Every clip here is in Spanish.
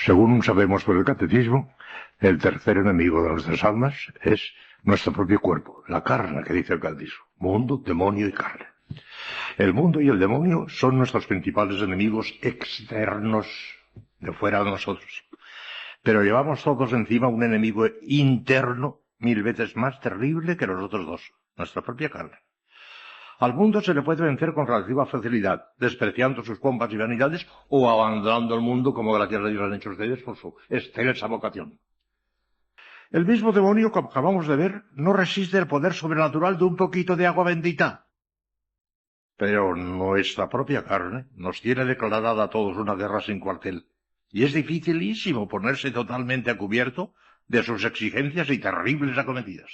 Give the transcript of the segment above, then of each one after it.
Según sabemos por el catecismo, el tercer enemigo de nuestras almas es nuestro propio cuerpo, la carne, que dice el catecismo. Mundo, demonio y carne. El mundo y el demonio son nuestros principales enemigos externos, de fuera de nosotros. Pero llevamos todos encima un enemigo interno 1000 veces más terrible que los otros dos, nuestra propia carne. Al mundo se le puede vencer con relativa facilidad, despreciando sus pompas y vanidades o abandonando el mundo, como gracias a Dios han hecho ustedes por su excelsa vocación. El mismo demonio, como acabamos de ver, no resiste el poder sobrenatural de un poquito de agua bendita. Pero nuestra propia carne nos tiene declarada a todos una guerra sin cuartel, y es dificilísimo ponerse totalmente a cubierto de sus exigencias y terribles acometidas.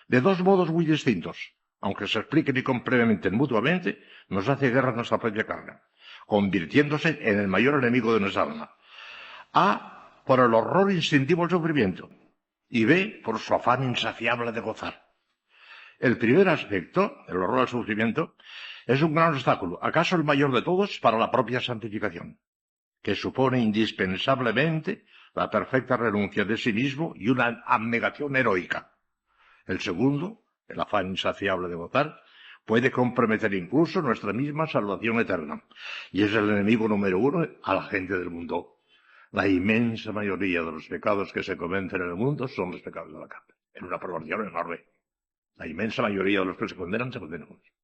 De dos modos muy distintos, aunque se expliquen y complementen mutuamente, nos hace guerra nuestra propia carne, convirtiéndose en el mayor enemigo de nuestra alma. A, por el horror instintivo al sufrimiento, y B, por su afán insaciable de gozar. El primer aspecto, el horror al sufrimiento, es un gran obstáculo, acaso el mayor de todos, para la propia santificación, que supone indispensablemente la perfecta renuncia de sí mismo y una abnegación heroica. El segundo, el afán insaciable de gozar, puede comprometer incluso nuestra misma salvación eterna, y es el enemigo número uno a la gente del mundo. La inmensa mayoría de los pecados que se cometen en el mundo son los pecados de la carne, en una proporción enorme. La inmensa mayoría de los que se condenan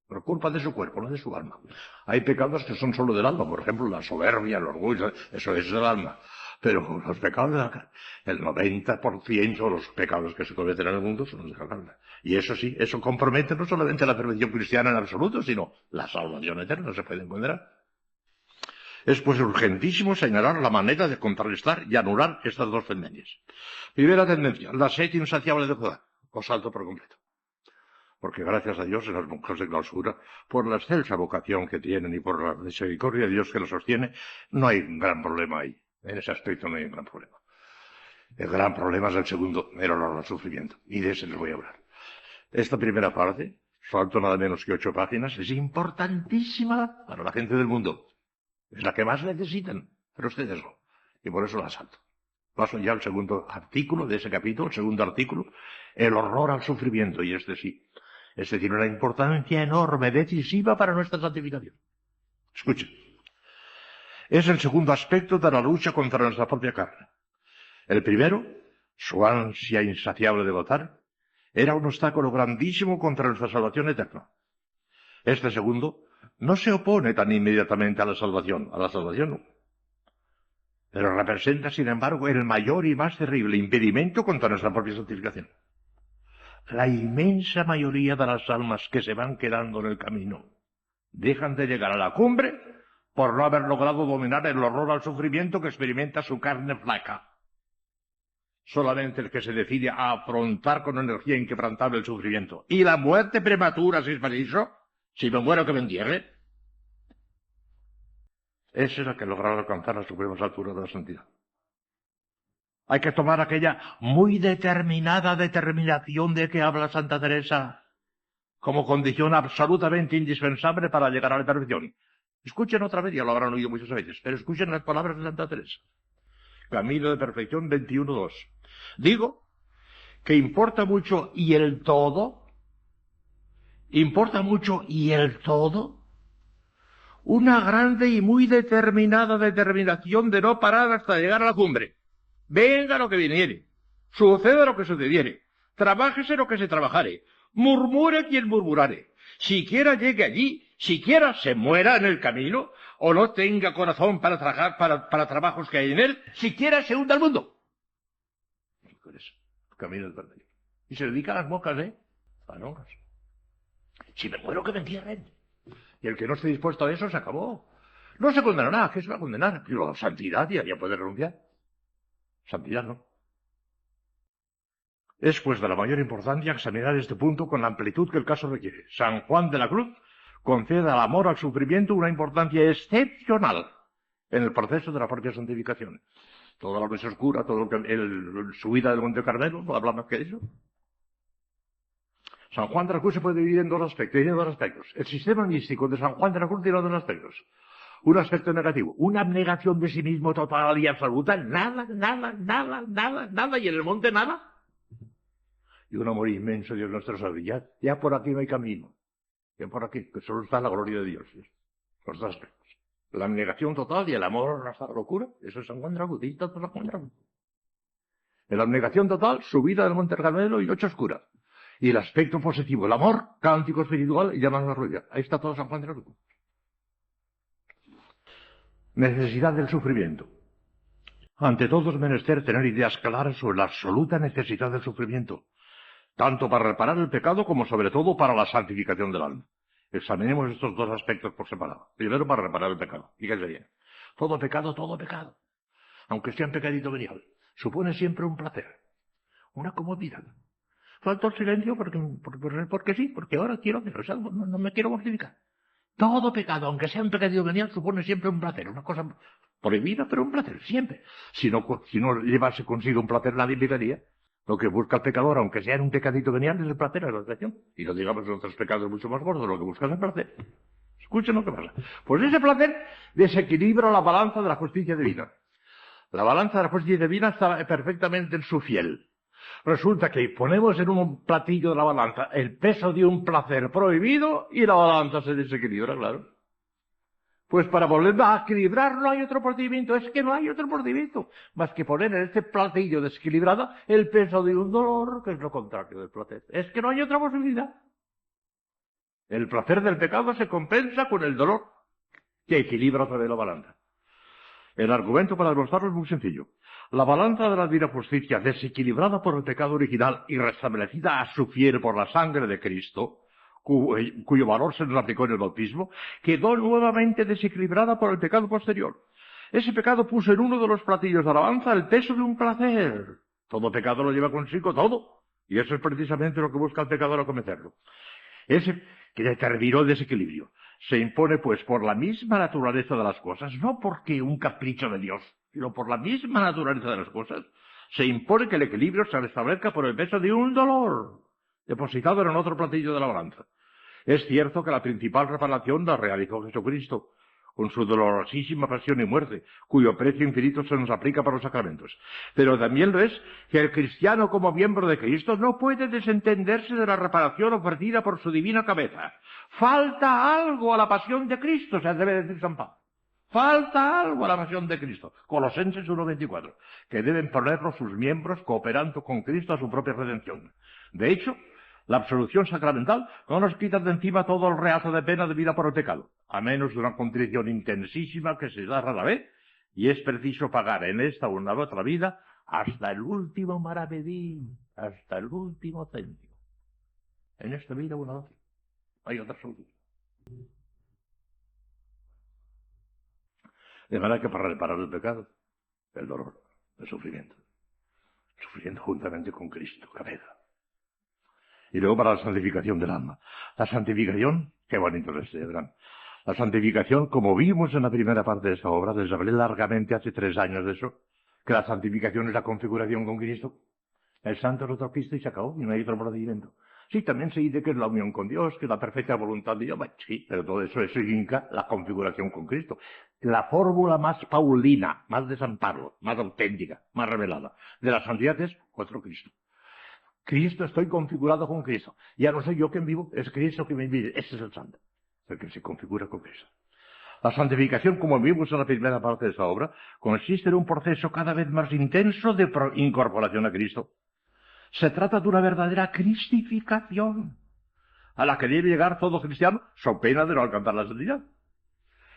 por culpa de su cuerpo, no de su alma. Hay pecados que son solo del alma, por ejemplo, la soberbia, el orgullo, eso es del alma. Pero los pecados de la carne, el 90% de los pecados que se cometen en el mundo son los de la carne. Y eso sí, eso compromete no solamente la perfección cristiana en absoluto, sino la salvación eterna, se puede condenar. Es pues urgentísimo señalar la manera de contrarrestar y anular estas dos tendencias. Primera tendencia, la sed insaciable de poder, o salto por completo. Porque gracias a Dios en las monjas de clausura, por la excelsa vocación que tienen y por la misericordia de Dios que los sostiene, no hay un gran problema ahí. En ese aspecto no hay un gran problema. El gran problema es el segundo, el horror al sufrimiento. Y de ese les voy a hablar. Esta primera parte, faltan nada menos que 8 páginas, es importantísima para la gente del mundo. Es la que más necesitan, pero ustedes no. Y por eso la salto. Paso ya al segundo artículo de ese capítulo, el segundo artículo, el horror al sufrimiento, y este sí. Este tiene una importancia enorme, decisiva para nuestra santificación. Escuchen. Es el segundo aspecto de la lucha contra nuestra propia carne. El primero, su ansia insaciable de gozar, era un obstáculo grandísimo contra nuestra salvación eterna. Este segundo no se opone tan inmediatamente a la salvación no. Pero representa, sin embargo, el mayor y más terrible impedimento contra nuestra propia santificación. La inmensa mayoría de las almas que se van quedando en el camino dejan de llegar a la cumbre por no haber logrado dominar el horror al sufrimiento que experimenta su carne flaca. Solamente el que se decide a afrontar con energía inquebrantable el sufrimiento y la muerte prematura, si es preciso, si me muero que me entierre, ese es el que logra alcanzar las supremas alturas de la santidad. Hay que tomar aquella muy determinada determinación de que habla Santa Teresa como condición absolutamente indispensable para llegar a la perfección. Escuchen otra vez, ya lo habrán oído muchas veces, pero escuchen las palabras de Santa Teresa. Camino de Perfección 21.2. Digo que importa mucho y el todo, una grande y muy determinada determinación de no parar hasta llegar a la cumbre. Venga lo que viniere, suceda lo que sucediere, trabájese lo que se trabajare, murmure quien murmurare, siquiera llegue allí, siquiera se muera en el camino, o no tenga corazón para trabajar para trabajos que hay en él, siquiera se hunda el mundo. Camino del verdadero. Y se dedica a las monjas, a las monjas. Si me muero que me entierren. Y el que no esté dispuesto a eso se acabó. No se condenará, ¿qué se va a condenar? Pero santidad ya puede renunciar. Santidad no. Es pues de la mayor importancia examinar este punto con la amplitud que el caso requiere. San Juan de la Cruz concede al amor al sufrimiento una importancia excepcional en el proceso de la propia santificación. Toda la noche oscura, todo su vida del Monte Carmelo, no hablamos que de eso. San Juan de la Cruz se puede dividir en dos aspectos. El sistema místico de San Juan de la Cruz tiene dos aspectos. Un aspecto negativo, una abnegación de sí mismo total y absoluta, nada, nada, nada, nada, nada, y en el monte nada. Y un amor inmenso, Dios nuestro sabe, ya por aquí no hay camino, ya por aquí, que solo está la gloria de Dios. Los dos aspectos. La abnegación total y el amor hasta la locura, eso es San Juan de la Cruz, y todo San Juan de la Cruz. En la abnegación total, subida del Monte Carmelo y noche oscura. Y el aspecto positivo, el amor, cántico espiritual y llaman a la rueda. Ahí está todo San Juan de la Cruz. Necesidad del sufrimiento. Ante todo es menester tener ideas claras sobre la absoluta necesidad del sufrimiento, tanto para reparar el pecado como sobre todo para la santificación del alma. Examinemos estos dos aspectos por separado. Primero, para reparar el pecado. Fíjense bien. Todo pecado, aunque sea un pecadito venial, supone siempre un placer, una comodidad. Falta el silencio porque sí, porque ahora quiero hacerlo, o sea, no me quiero mortificar. Todo pecado, aunque sea un pecadito venial, supone siempre un placer, una cosa prohibida, pero un placer, siempre. Si no llevase consigo un placer, nadie pecaría. Lo que busca el pecador, aunque sea en un pecadito venial, es el placer, es la atracción. Y no digamos en otros pecados mucho más gordos, lo que busca es el placer. Escuchen lo que pasa. Pues ese placer desequilibra la balanza de la justicia divina. La balanza de la justicia divina está perfectamente en su fiel. Resulta que ponemos en un platillo de la balanza el peso de un placer prohibido y la balanza se desequilibra, claro. Pues para volver a equilibrar no hay otro procedimiento, es que no hay otro procedimiento, más que poner en este platillo desequilibrado el peso de un dolor, que es lo contrario del placer. Es que no hay otra posibilidad. El placer del pecado se compensa con el dolor que equilibra otra vez la balanza. El argumento para demostrarlo es muy sencillo. La balanza de la divina justicia, desequilibrada por el pecado original y restablecida a su fiel por la sangre de Cristo, cuyo valor se nos aplicó en el bautismo, quedó nuevamente desequilibrada por el pecado posterior. Ese pecado puso en uno de los platillos de alabanza el peso de un placer. Todo pecado lo lleva consigo, todo. Y eso es precisamente lo que busca el pecador al cometerlo. Ese que determinó el desequilibrio. Se impone, pues, por la misma naturaleza de las cosas, no porque un capricho de Dios, sino por la misma naturaleza de las cosas, se impone que el equilibrio se restablezca por el peso de un dolor, depositado en otro platillo de la balanza. Es cierto que la principal reparación la realizó Jesucristo, con su dolorosísima pasión y muerte, cuyo precio infinito se nos aplica para los sacramentos. Pero también lo es que el cristiano como miembro de Cristo no puede desentenderse de la reparación ofrecida por su divina cabeza. Falta algo a la pasión de Cristo, se debe decir San Pablo. Falta algo a la pasión de Cristo. Colosenses 1:24, que deben ponerlo sus miembros cooperando con Cristo a su propia redención. De hecho, la absolución sacramental no nos quita de encima todo el reazo de pena debida por el pecado, a menos de una contrición intensísima que se da rara vez, y es preciso pagar en esta o en la otra vida hasta el último maravedí, hasta el último céntimo. En esta vida o en la otra. Hay otra solución. De manera que para reparar el pecado, el dolor, el sufrimiento juntamente con Cristo, cabeza. Y luego para la santificación del alma. La santificación, qué bonito es este, ¿verdad? La santificación, como vimos en la primera parte de esa obra, les hablé largamente hace 3 años de eso, que la santificación es la configuración con Cristo. El santo es otro Cristo y se acabó, y no hay otro procedimiento. Sí, también se dice que es la unión con Dios, que es la perfecta voluntad de Dios. Bueno, sí, pero todo eso indica la configuración con Cristo. La fórmula más paulina, más de San Pablo, más auténtica, más revelada de la santidad es otro Cristo. Cristo, estoy configurado con Cristo. Ya no soy yo quien vivo, es Cristo que me vive. Ese es el santo, el que se configura con Cristo. La santificación, como vimos en la primera parte de esa obra, consiste en un proceso cada vez más intenso de incorporación a Cristo. Se trata de una verdadera cristificación, a la que debe llegar todo cristiano, so pena de no alcanzar la santidad.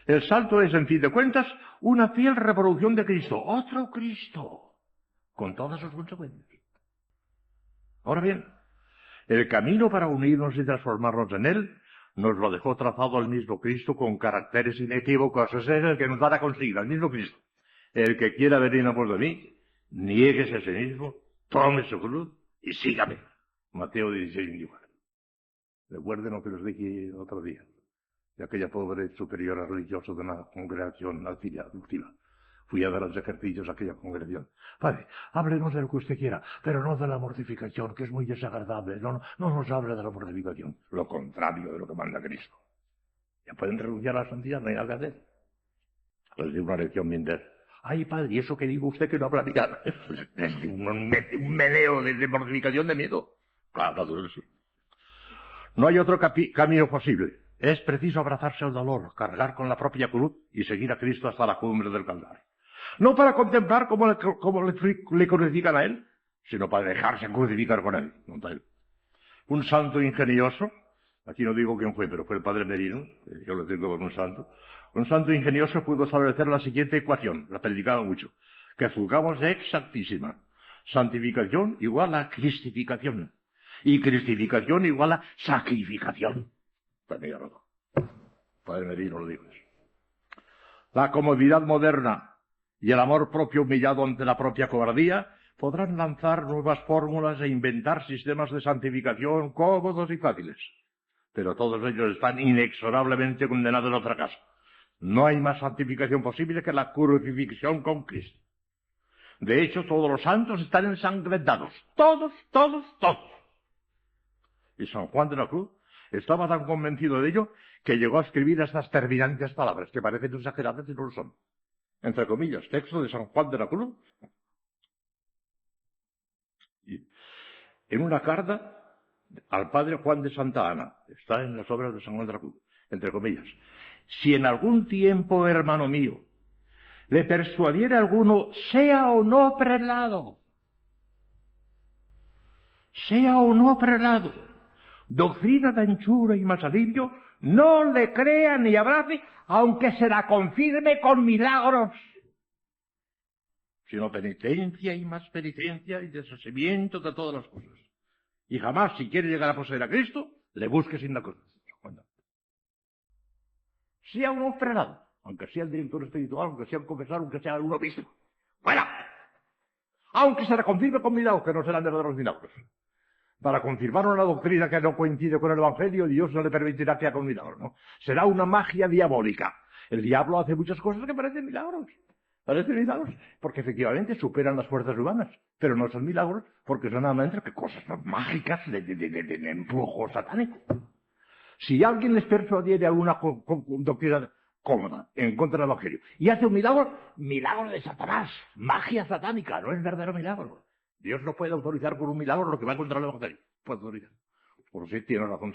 El salto es, en fin de cuentas, una fiel reproducción de Cristo, otro Cristo, con todas sus consecuencias. Ahora bien, el camino para unirnos y transformarnos en Él nos lo dejó trazado el mismo Cristo con caracteres inequívocos. Es el que nos da la consigna, el mismo Cristo. El que quiera venir a pos de mí, niéguese a sí mismo, tome su cruz y sígame. Mateo 16:24. Recuerden lo que les dije otro día, de aquella pobre superiora religiosa de una congregación última. Fui a dar los ejercicios a aquella congregación. Padre, háblenos de lo que usted quiera, pero no de la mortificación, que es muy desagradable. No nos hable de la mortificación. Lo contrario de lo que manda Cristo. Ya pueden renunciar a la santidad, no hay nada que hacer. Les di una lección mientras. Ay, padre, ¿y eso que digo usted que no hablaría? Es un meneo de mortificación de miedo. Claro, sí. No hay otro camino posible. Es preciso abrazarse al dolor, cargar con la propia cruz y seguir a Cristo hasta la cumbre del Calvario. No para contemplar cómo le crucifican a él, sino para dejarse crucificar con él. Un santo ingenioso, aquí no digo quién fue, pero fue el padre Merino, yo lo tengo con un santo ingenioso pudo establecer la siguiente ecuación, la predicaba mucho, que juzgamos de exactísima. Santificación igual a cristificación. Y cristificación igual a sacrificación. Padre Merino lo dijo eso. La comodidad moderna y el amor propio humillado ante la propia cobardía podrán lanzar nuevas fórmulas e inventar sistemas de santificación cómodos y fáciles. Pero todos ellos están inexorablemente condenados al fracaso. No hay más santificación posible que la crucifixión con Cristo. De hecho, todos los santos están ensangrentados. Todos. Y San Juan de la Cruz estaba tan convencido de ello que llegó a escribir estas terminantes palabras, que parecen exageradas y no lo son. Entre comillas, texto de San Juan de la Cruz. En una carta al padre Juan de Santa Ana, está en las obras de San Juan de la Cruz, entre comillas. Si en algún tiempo, hermano mío, le persuadiera alguno, sea o no prelado, doctrina de anchura y más alivio, no le crea ni abrace, aunque se la confirme con milagros, sino penitencia y más penitencia y deshacimiento de todas las cosas. Y jamás, si quiere llegar a poseer a Cristo, le busque sin la cruz. Sea un prelado, aunque sea el director espiritual, aunque sea un confesor, aunque sea un obispo. ¡Fuera! Aunque se la confirme con milagros, que no serán verdaderos milagros. Para confirmar una doctrina que no coincide con el Evangelio, Dios no le permitirá que haga un milagro, ¿no? Será una magia diabólica. El diablo hace muchas cosas que parecen milagros. Porque efectivamente superan las fuerzas humanas. Pero no son milagros porque son nada más que cosas mágicas de embrujo satánico. Si alguien les persuadiere alguna doctrina cómoda en contra del Evangelio y hace un milagro de Satanás, magia satánica, no es verdadero milagro. Dios no puede autorizar por un milagro lo que va contra el Evangelio. Puede autorizar. Por si tiene razón,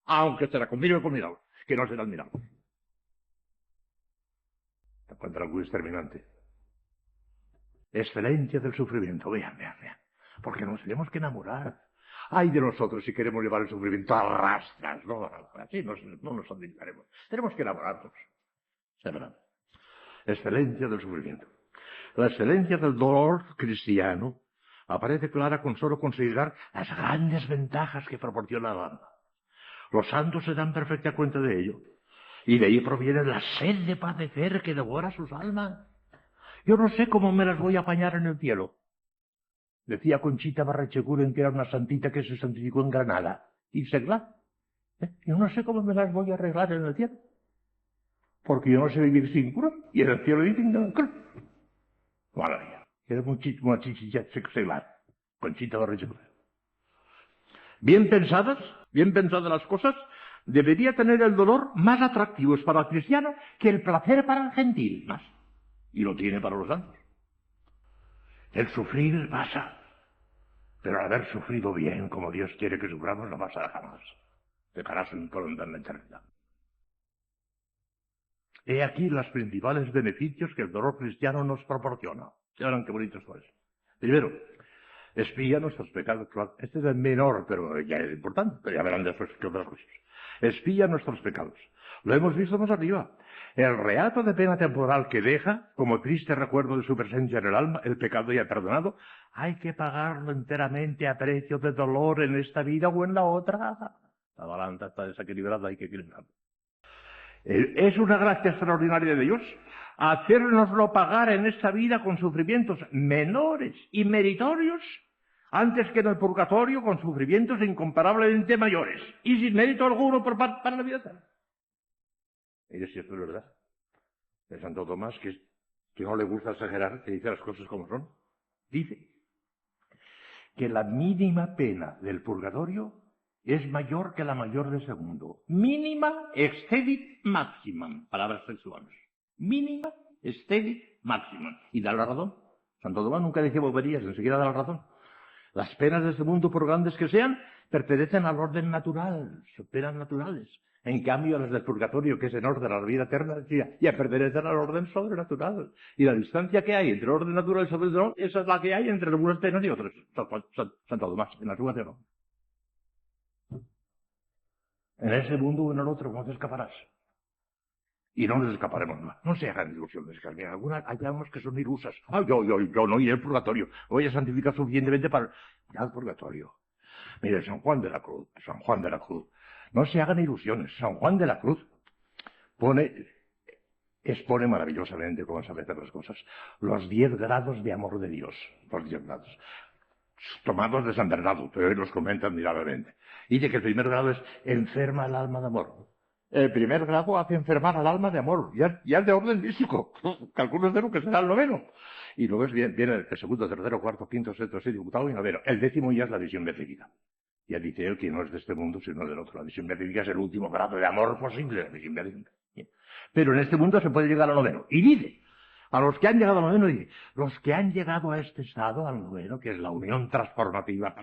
aunque se la confirme con milagro, que no será el milagro. Contra el exterminante. Excelencia del sufrimiento. Vean. Porque nos tenemos que enamorar. Ay de nosotros si queremos llevar el sufrimiento a rastras. No, así no nos santificaremos. Tenemos que enamorarnos. Excelencia del sufrimiento. La excelencia del dolor cristiano aparece clara con solo considerar las grandes ventajas que proporciona el alma. Los santos se dan perfecta cuenta de ello. Y de ahí proviene la sed de padecer que devora sus almas. Yo no sé cómo me las voy a apañar en el cielo. Decía Conchita Barrecheguren, que era una santita que se santificó en Granada. Y segla. Yo no sé cómo me las voy a arreglar en el cielo. Porque yo no sé vivir sin cura. Y en el cielo dicen que no cruz. Maravilla. Era muchísimo seglar. Conchita Barrecheguren. Bien pensadas las cosas, debería tener el dolor más atractivo para el cristiano que el placer para el gentil, más. Y lo tiene para los santos. El sufrir pasa, pero al haber sufrido bien, como Dios quiere que suframos, no pasa jamás. Dejará su impronta en la eternidad. He aquí los principales beneficios que el dolor cristiano nos proporciona. Ya verán qué bonitos son. Primero, expía nuestros pecados. Este es el menor, pero ya es importante. Pero ya verán después que otras cosas. Expía nuestros pecados. Lo hemos visto más arriba. El reato de pena temporal que deja, como triste recuerdo de su presencia en el alma, el pecado ya perdonado, hay que pagarlo enteramente a precio de dolor en esta vida o en la otra. La balanza está desequilibrada, hay que equilibrarla. Es una gracia extraordinaria de Dios hacérnoslo pagar en esta vida con sufrimientos menores y meritorios, antes que en el purgatorio con sufrimientos incomparablemente mayores y sin mérito alguno para la vida eterna. Mire si esto es verdad. De Santo Tomás, que no le gusta exagerar, que dice las cosas como son, dice que la mínima pena del purgatorio es mayor que la mayor del segundo. Mínima excedit maximum, palabras sexuales. Mínima, estéril, máxima. Y da la razón. Santo Tomás nunca dice boberías, enseguida da la razón. Las penas de este mundo, por grandes que sean, pertenecen al orden natural, son penas naturales. En cambio, las del purgatorio, que es en orden a la vida eterna, ya pertenecen al orden sobrenatural. Y la distancia que hay entre el orden natural y sobrenatural, esa es la que hay entre algunas penas y otras. Santo Tomás, en la suma no. En ese mundo o en el otro, ¿cómo te escaparás? Y no nos escaparemos más. No se hagan ilusiones, que algunas hallamos que son ilusas. Yo no iré al purgatorio. Voy a santificar suficientemente para ir al purgatorio. Mire, San Juan de la Cruz, San Juan de la Cruz. No se hagan ilusiones. San Juan de la Cruz expone maravillosamente, como sabe hacer las cosas, los 10 grados de amor de Dios. Los 10 grados. Tomados de San Bernardo, que hoy los comenta admirablemente. Y dice que el primer grado es enferma el alma de amor. El primer grado hace enfermar al alma de amor, ya es de orden místico. Calculo de lo que será el noveno. Y luego viene el segundo, tercero, cuarto, quinto, sexto, séptimo, octavo y noveno. El décimo ya es la visión beatífica. Ya dice él que no es de este mundo, sino del otro. La visión beatífica es el último grado de amor posible, la visión beatífica. Pero en este mundo se puede llegar al noveno. Y dice, a los que han llegado al noveno, dice, los que han llegado a este estado, al noveno, que es la unión transformativa,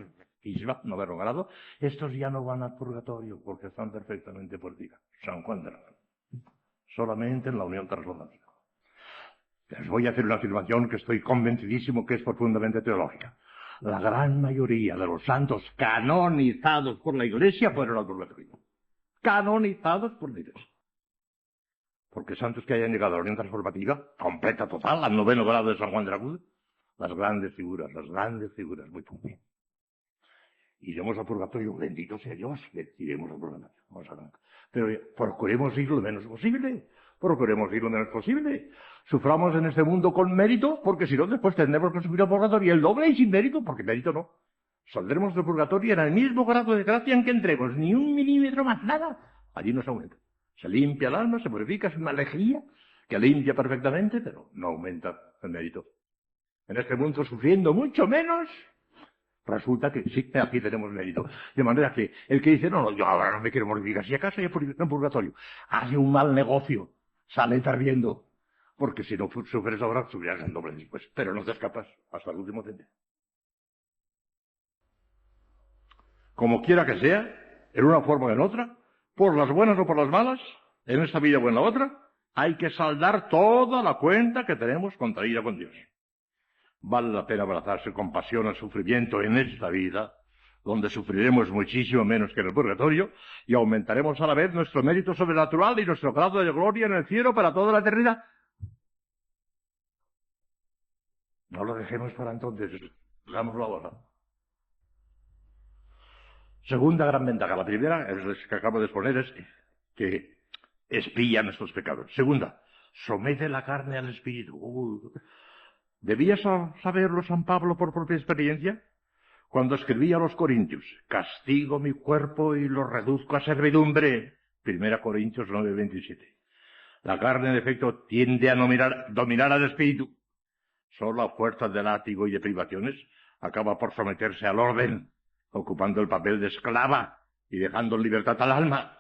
noveno grado, estos ya no van al purgatorio porque están perfectamente por día. San Juan de la Cruz. Solamente en la unión transformativa. Les voy a hacer una afirmación que estoy convencidísimo que es profundamente teológica. La gran mayoría de los santos canonizados por la Iglesia fueron al purgatorio. Canonizados por la Iglesia. Porque santos que hayan llegado a la unión transformativa, completa, total, al noveno grado de San Juan de la Cruz, las grandes figuras, muy bien. Iremos al purgatorio, bendito sea Dios, iremos al purgatorio. Pero procuremos ir lo menos posible. Suframos en este mundo con mérito, porque si no, después tendremos que sufrir al purgatorio el doble y sin mérito, porque mérito no. Saldremos del purgatorio en el mismo grado de gracia en que entremos, ni un milímetro más, nada. Allí nos aumenta. Se limpia el alma, se purifica, es una alegría que limpia perfectamente, pero no aumenta el mérito. En este mundo sufriendo mucho menos, resulta que sí, aquí tenemos mérito. De manera que el que dice, no, yo ahora no me quiero mortificar, si acaso hay en purgatorio, hace un mal negocio, sale tardiendo, porque si no sufres ahora, sufrirás el doble después, pero no te escapas hasta el último centavo. Como quiera que sea, en una forma o en otra, por las buenas o por las malas, en esta vida o en la otra, hay que saldar toda la cuenta que tenemos contraída con Dios. Vale la pena abrazarse con pasión al sufrimiento en esta vida, donde sufriremos muchísimo menos que en el purgatorio, y aumentaremos a la vez nuestro mérito sobrenatural y nuestro grado de gloria en el cielo para toda la eternidad. No lo dejemos para entonces, hagámoslo ahora. Segunda gran ventaja. La primera, es que acabo de exponer, es que expía nuestros pecados. Segunda, somete la carne al espíritu. ¿Debías saberlo San Pablo por propia experiencia? Cuando escribía a los Corintios, castigo mi cuerpo y lo reduzco a servidumbre. 1 Corintios 9:27. La carne, en efecto, tiende a dominar al espíritu. Solo a fuerza de látigo y de privaciones acaba por someterse al orden, ocupando el papel de esclava y dejando en libertad al alma.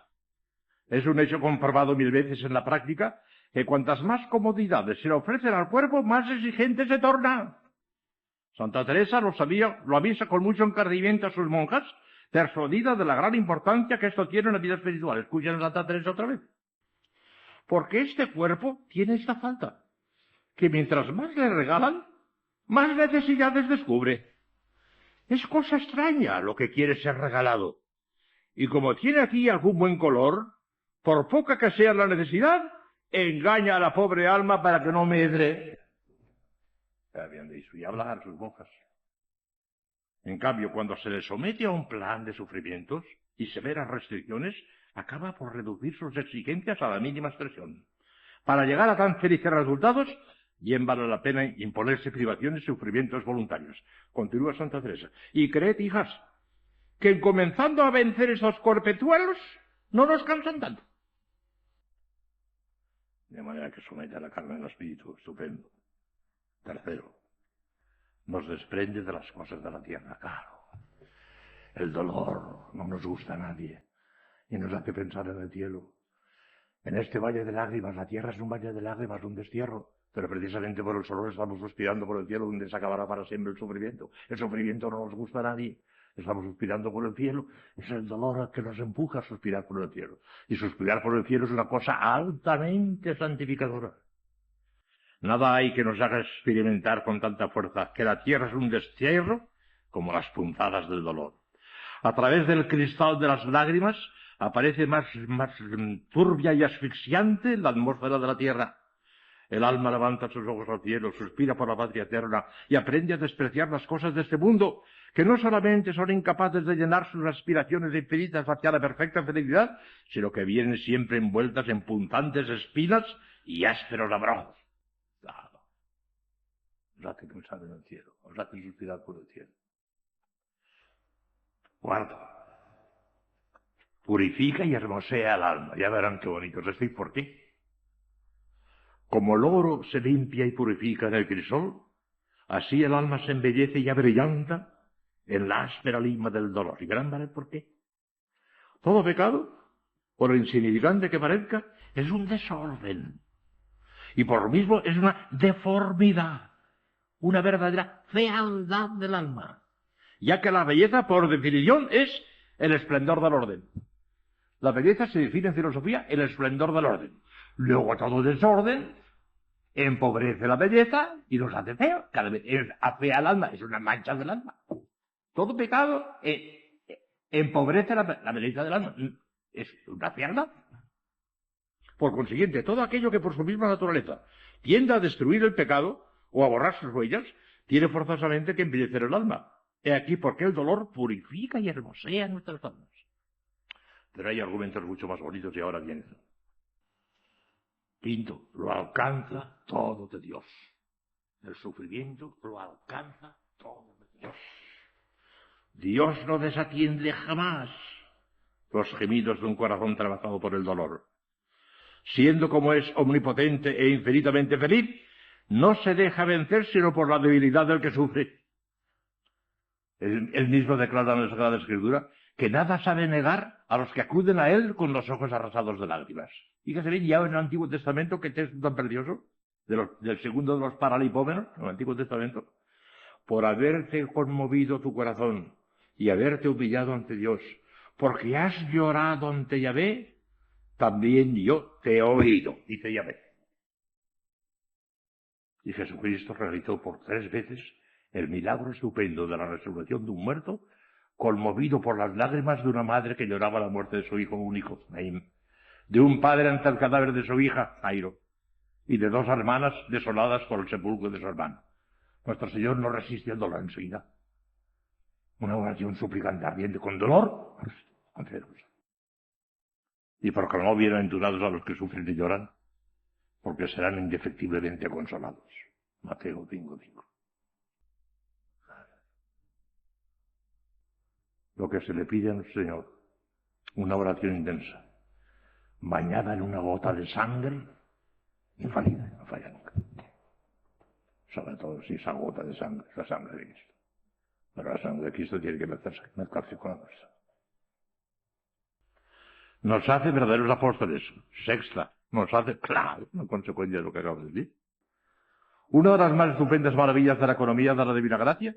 Es un hecho comprobado 1000 veces en la práctica que cuantas más comodidades se le ofrecen al cuerpo, más exigente se torna. Santa Teresa lo avisa con mucho encarnimiento a sus monjas, persuadida de la gran importancia que esto tiene en la vida espiritual. Escuchen a Santa Teresa otra vez. Porque este cuerpo tiene esta falta, que mientras más le regalan, más necesidades descubre. Es cosa extraña lo que quiere ser regalado. Y como tiene aquí algún buen color, por poca que sea la necesidad, engaña a la pobre alma para que no medre. Habían de eso y hablar sus monjas. En cambio, cuando se le somete a un plan de sufrimientos y severas restricciones, acaba por reducir sus exigencias a la mínima expresión. Para llegar a tan felices resultados, bien vale la pena imponerse privaciones y sufrimientos voluntarios. Continúa Santa Teresa. Y creed, hijas, que comenzando a vencer esos corpetuelos, no nos cansan tanto. De manera que somete a la carne al espíritu, estupendo. Tercero, nos desprende de las cosas de la tierra, claro. El dolor no nos gusta a nadie y nos hace pensar en el cielo. En este valle de lágrimas, la tierra es un valle de lágrimas, un destierro, pero precisamente por el sol estamos suspirando por el cielo donde se acabará para siempre el sufrimiento. El sufrimiento no nos gusta a nadie. Estamos suspirando por el cielo, es el dolor que nos empuja a suspirar por el cielo. Y suspirar por el cielo es una cosa altamente santificadora. Nada hay que nos haga experimentar con tanta fuerza que la tierra es un destierro como las punzadas del dolor. A través del cristal de las lágrimas aparece más turbia y asfixiante la atmósfera de la tierra. El alma levanta sus ojos al cielo, suspira por la patria eterna y aprende a despreciar las cosas de este mundo, que no solamente son incapaces de llenar sus aspiraciones infinitas hacia la perfecta felicidad, sino que vienen siempre envueltas en punzantes espinas y ásperos abrojos. Claro. Os hace pensar en el cielo, os hace suspirar por el cielo. Cuarto, purifica y hermosea el alma. Ya verán qué bonito es esto y por qué. Como el oro se limpia y purifica en el crisol, así el alma se embellece y abrillanta en la áspera lima del dolor. Y verán por qué. Todo pecado, por insignificante que parezca, es un desorden. Y por lo mismo es una deformidad, una verdadera fealdad del alma. Ya que la belleza, por definición, es el esplendor del orden. La belleza se define en filosofía el esplendor del orden. Luego todo desorden empobrece la belleza y nos hace feo. Cada vez afea el alma, es una mancha del alma. Todo pecado empobrece la belleza del alma. Es una fealdad. Por consiguiente, todo aquello que por su misma naturaleza tiende a destruir el pecado o a borrar sus huellas, tiene forzosamente que embellecer el alma. He aquí por qué el dolor purifica y hermosea nuestras almas. Pero hay argumentos mucho más bonitos y ahora vienen. Quinto, lo alcanza todo de Dios. El sufrimiento lo alcanza todo de Dios. Dios no desatiende jamás los gemidos de un corazón trabajado por el dolor. Siendo como es omnipotente e infinitamente feliz, no se deja vencer sino por la debilidad del que sufre. Él mismo declara en la Sagrada Escritura que nada sabe negar a los que acuden a él con los ojos arrasados de lágrimas. Fíjese bien, ya en el Antiguo Testamento, qué texto tan precioso, del segundo de los paralipómenos, en el Antiguo Testamento, por haberte conmovido tu corazón y haberte humillado ante Dios, porque has llorado ante Yahvé, también yo te he oído, dice Yahvé. Y Jesucristo realizó por 3 veces el milagro estupendo de la resurrección de un muerto, conmovido por las lágrimas de una madre que lloraba la muerte de su hijo único, Naim, de un padre ante el cadáver de su hija, Jairo, y de 2 hermanas desoladas por el sepulcro de su hermano. Nuestro Señor no resiste el dolor enseguida. Una oración suplicante ardiente con dolor, concédenos. Y proclamó bienaventurados a los que sufren y lloran, porque serán indefectiblemente consolados. Mateo 5:5. Lo que se le pide al Señor, una oración intensa, bañada en una gota de sangre, infalible, no falla nunca. Sobre todo si esa gota de sangre es la sangre de Cristo. Pero la sangre de Cristo tiene que mezclarse con la nuestra. Nos hace verdaderos apóstoles. Sexta, nos hace, claro, una consecuencia de lo que acabo de decir. Una de las más estupendas maravillas de la economía de la Divina Gracia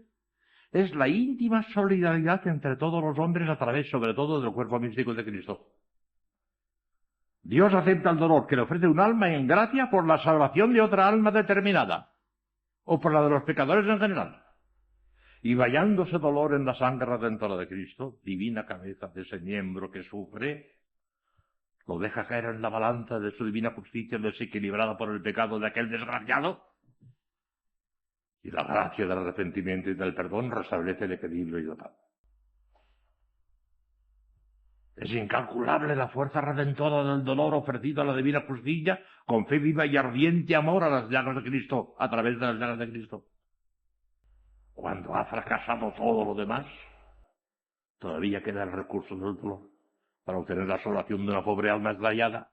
es la íntima solidaridad entre todos los hombres a través, sobre todo, del cuerpo místico de Cristo. Dios acepta el dolor que le ofrece un alma en gracia por la salvación de otra alma determinada, o por la de los pecadores en general. Y bañándose dolor en la sangre redentora de Cristo, divina cabeza de ese miembro que sufre, lo deja caer en la balanza de su divina justicia desequilibrada por el pecado de aquel desgraciado, y la gracia del arrepentimiento y del perdón restablece el equilibrio y la paz. Es incalculable la fuerza redentora del dolor ofrecido a la divina justicia con fe viva y ardiente amor a las llagas de Cristo, a través de las llagas de Cristo. Cuando ha fracasado todo lo demás, todavía queda el recurso del dolor para obtener la salvación de una pobre alma eslayada.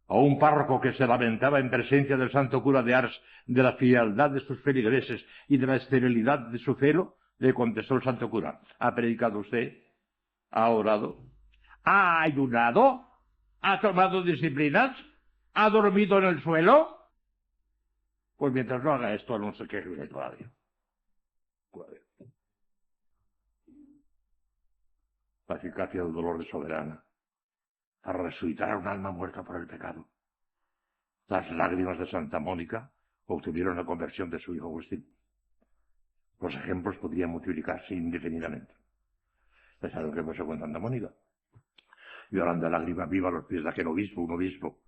A un párroco que se lamentaba en presencia del santo cura de Ars de la frialdad de sus feligreses y de la esterilidad de su celo, le contestó el santo cura: ¿ha predicado usted? ¿Ha orado? ¿Ha ayunado? ¿Ha tomado disciplinas? ¿Ha dormido en el suelo? Pues mientras no haga esto, no se queje de todavía. La eficacia del dolor es soberana para resucitar a un alma muerta por el pecado. Las lágrimas de Santa Mónica obtuvieron la conversión de su hijo Agustín. Los ejemplos podrían multiplicarse indefinidamente. ¿Sabes lo que pasó con Santa Mónica? Llorando a lágrima viva a los pies de aquel obispo, un obispo,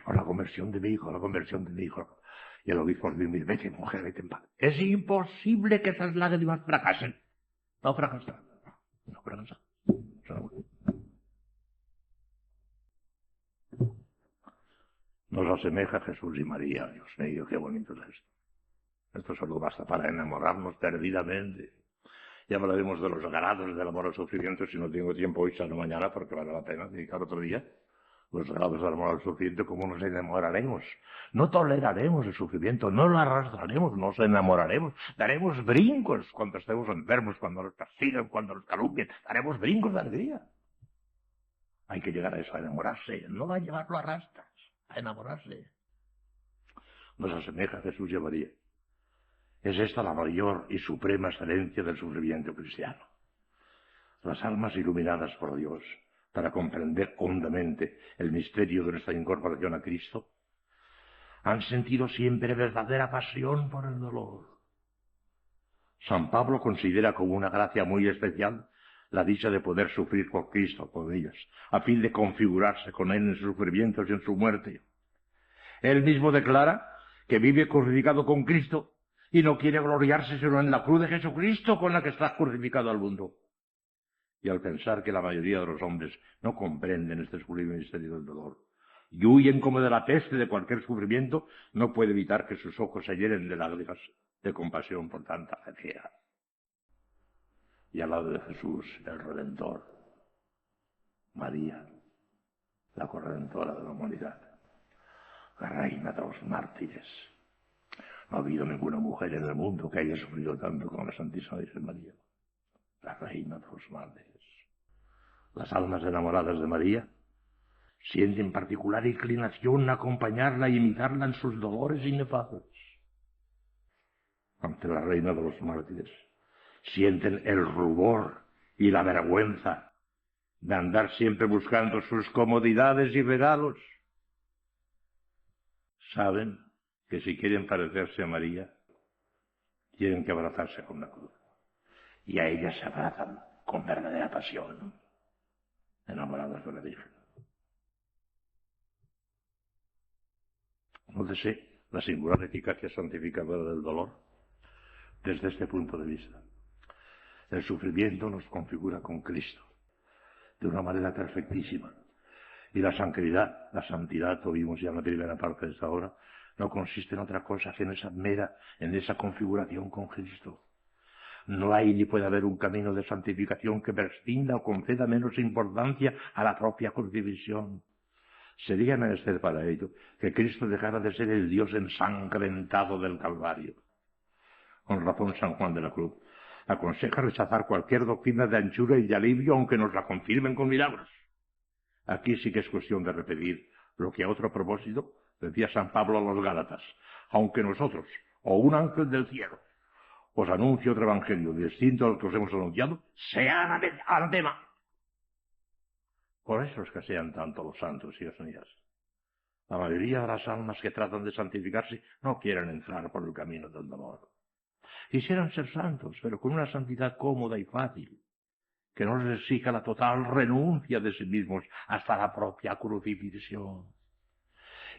por la conversión de mi hijo, la conversión de mi hijo. Y el obispo dice, vete mujer, vete en paz. Es imposible que esas lágrimas fracasen. No fracasan. No fracasan. Nos asemeja Jesús y María. Dios mío, qué bonito es esto. Esto solo basta para enamorarnos perdidamente. Ya hablaremos de los grados del amor al sufrimiento si no tengo tiempo hoy, sino mañana, porque vale la pena dedicar otro día. Los grados del amor al sufrimiento, ¿cómo nos enamoraremos? No toleraremos el sufrimiento, no lo arrastraremos, nos enamoraremos. Daremos brincos cuando estemos enfermos, cuando nos persigan, cuando nos calumnien. Daremos brincos de alegría. Hay que llegar a eso, a enamorarse. No a llevarlo a rastras, a enamorarse. Nos asemeja Jesús y a María. Es esta la mayor y suprema excelencia del sufrimiento cristiano. Las almas iluminadas por Dios para comprender hondamente el misterio de nuestra incorporación a Cristo han sentido siempre verdadera pasión por el dolor. San Pablo considera como una gracia muy especial la dicha de poder sufrir por Cristo, por ellas, a fin de configurarse con Él en sus sufrimientos y en su muerte. Él mismo declara que vive crucificado con Cristo y no quiere gloriarse sino en la cruz de Jesucristo con la que está crucificado al mundo. Y al pensar que la mayoría de los hombres no comprenden este sublime misterio del dolor y huyen como de la peste de cualquier sufrimiento, no puede evitar que sus ojos se llenen de lágrimas de compasión por tanta fatiga. Y al lado de Jesús, el Redentor, María, la corredentora de la humanidad, la reina de los mártires. No ha habido ninguna mujer en el mundo que haya sufrido tanto como la Santísima Virgen María, la reina de los mártires. Las almas enamoradas de María sienten particular inclinación a acompañarla y imitarla en sus dolores inefable. Ante la reina de los mártires sienten el rubor y la vergüenza de andar siempre buscando sus comodidades y regalos. Saben que si quieren parecerse a María, tienen que abrazarse con la cruz. Y a ella se abrazan con verdadera pasión, enamorados de la Virgen. Nótese la singular eficacia santificadora del dolor desde este punto de vista. El sufrimiento nos configura con Cristo de una manera perfectísima. Y la santidad, lo vimos ya en la primera parte de esta obra, no consiste en otra cosa que en esa configuración con Cristo. No hay ni puede haber un camino de santificación que prescinda o conceda menos importancia a la propia crucifixión. Sería menester para ello que Cristo dejara de ser el Dios ensangrentado del Calvario. Con razón San Juan de la Cruz aconseja rechazar cualquier doctrina de anchura y de alivio, aunque nos la confirmen con milagros. Aquí sí que es cuestión de repetir lo que a otro propósito decía San Pablo a los Gálatas: aunque nosotros, o un ángel del cielo, os anuncie otro evangelio distinto al que os hemos anunciado, sea anatema. Por eso escasean tanto los santos y las santas. La mayoría de las almas que tratan de santificarse no quieren entrar por el camino del dolor. Quisieran ser santos, pero con una santidad cómoda y fácil, que no les exija la total renuncia de sí mismos hasta la propia crucifixión.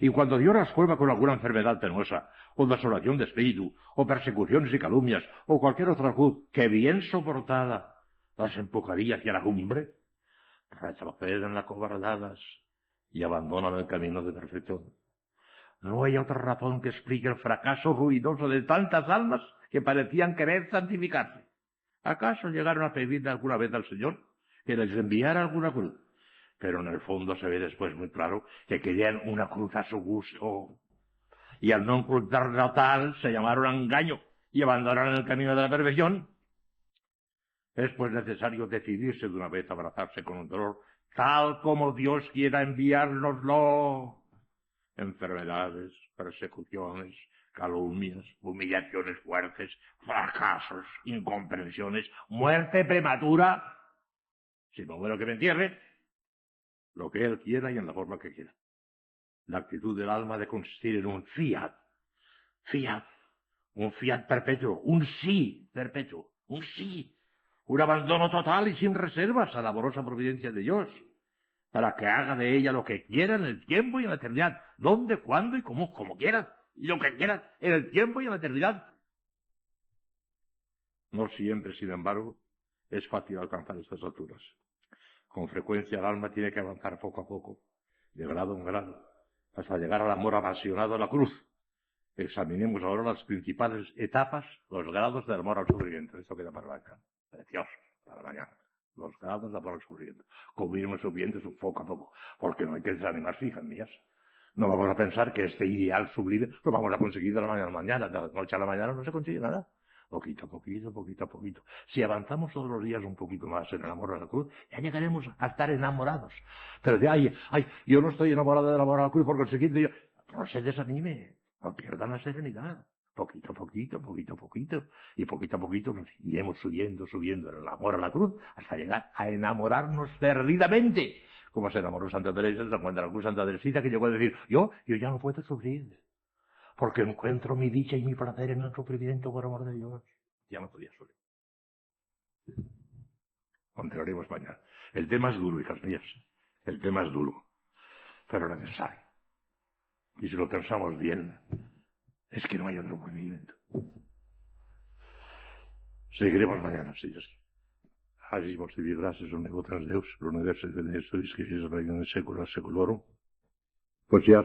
Y cuando Dios las prueba con alguna enfermedad penosa, o desolación de espíritu, o persecuciones y calumnias, o cualquier otra cruz que bien soportada las empujaría hacia la cumbre, retroceden acobardadas y abandonan el camino de perfección. No hay otra razón que explique el fracaso ruidoso de tantas almas que parecían querer santificarse. ¿Acaso llegaron a pedirle alguna vez al Señor que les enviara alguna cruz? Pero en el fondo se ve después muy claro que querían una cruz a su gusto. Y al no encontrarla tal, se llamaron a engaño y abandonaron el camino de la perfección. Es pues necesario decidirse de una vez a abrazarse con un dolor tal como Dios quiera enviárnoslo. Enfermedades, persecuciones, calumnias, humillaciones fuertes, fracasos, incomprensiones, muerte prematura. Si no muero que me entierre, lo que Él quiera y en la forma que quiera. La actitud del alma de consistir en un fiat, un fiat perpetuo, un sí perpetuo, un sí, un abandono total y sin reservas a la amorosa providencia de Dios, para que haga de ella lo que quiera en el tiempo y en la eternidad, donde, cuándo y como quiera, y lo que quiera en el tiempo y en la eternidad. No siempre, sin embargo, es fácil alcanzar estas alturas. Con frecuencia el alma tiene que avanzar poco a poco, de grado en grado, hasta llegar al amor apasionado a la cruz. Examinemos ahora las principales etapas, los grados del amor al sufrimiento. Esto queda para mañana. Precioso, para mañana. Los grados del amor al sufrimiento. Como irnos subiendo poco a poco. Porque no hay que desanimarse, hijas mías. No vamos a pensar que este ideal sublime lo vamos a conseguir de la mañana a la mañana. De la noche a la mañana no se consigue nada. Poquito a poquito, poquito a poquito. Si avanzamos todos los días un poquito más en el amor a la cruz, ya llegaremos a estar enamorados. Pero de ay, yo no estoy enamorado del amor a la cruz, por consiguiente, no se desanime, no pierdan la serenidad. Poquito a poquito, poquito a poquito. Y poquito a poquito nos iremos subiendo en el amor a la cruz, hasta llegar a enamorarnos perdidamente. Como se enamoró Santa Teresa, San Juan de la Cruz, Santa Teresita, que llegó a decir, yo ya no puedo sufrir, porque encuentro mi dicha y mi placer en el sufrimiento por amor de Dios. Ya no podía sufrir. Continuaremos mañana. El tema es duro, hijas mías. El tema es duro, pero necesario. Y si lo pensamos bien, es que no hay otro movimiento. Seguiremos mañana, si Dios quiere. Hagis vos tibi gràcies omnipotens Deus, l'univers et benedictus, que fis regnum in saecula saeculorum. Pues ya